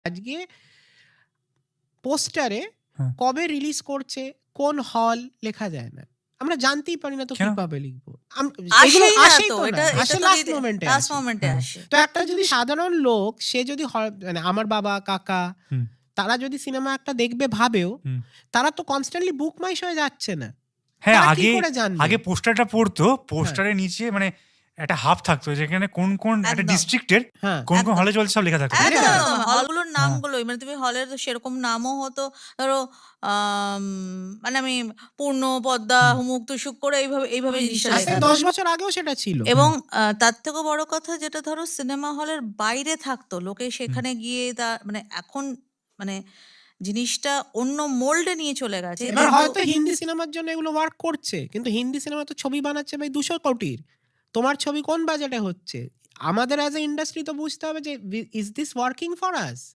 আজকে পোস্টারে হ্যাঁ। কবে রিলিজ করছে, কোন হল লেখা যায় না। আমরা জানতেই পারি না তো কেন? কিভাবে লিখবো। এগুলো আসেই না আসেই তো, তো না, এটা আসে তো লাস্ট মোমেন্টে লাস্ট আসে। মোমেন্টে হ্যাঁ। আসে। তো একটা যদি সাধারণ লোক সে যদি মানে আমার বাবা কাকা হুম। তারা যদি সিনেমা একটা দেখবে ভাবেও, হুম। তারা তো কনস্ট্যান্টলি বুক মাই শোয়ে যাচ্ছে না। হ্যাঁ, তারা কি আগে করে জানবে? আগে পোস্টারটা পড়তো, পোস্টারের নিচে মানে একটা হাব থাকতো যেখানে কোন একটা একদম। ডিস্ট্রিক্টের হ্যাঁ কোন একদম। হলে চলছে সব লেখা থাকতো, ঠিক একদম আছে? একদম হলগুলোর হ্যাঁ। নামগুলোই, মানে তুমি হলের সেরকম নামও হতো, ধরো মানে আমি পূর্ণ, পদ্মা, হুম। হুমুক তুসুক করে এইভাবে জিনিসটা আজকে লেখা 10 থাকতো। বছর আগেও সেটা ছিল। এবং তার থেকেও বড় কথা যেটা ধরো সিনেমা হলের বাইরে থাকতো, লোকে সেখানে গিয়ে মানে এখন মানে জিনিসটা অন্য মোল্ডে নিয়ে চলে গেছে। এবার কিন্তু হয়তো হিন্দি সিনেমার জন্য এগুলো ওয়ার্ক করছে, কিন্তু হিন্দি সিনেমা তো ছবি বানাচ্ছে ভাই 200 কোটির। তোমার ছবি কোন বাজেটে হচ্ছে? আমাদের অ্যাজ এ ইন্ডাস্ট্রি তো বুঝতে হবে যে is this working for us?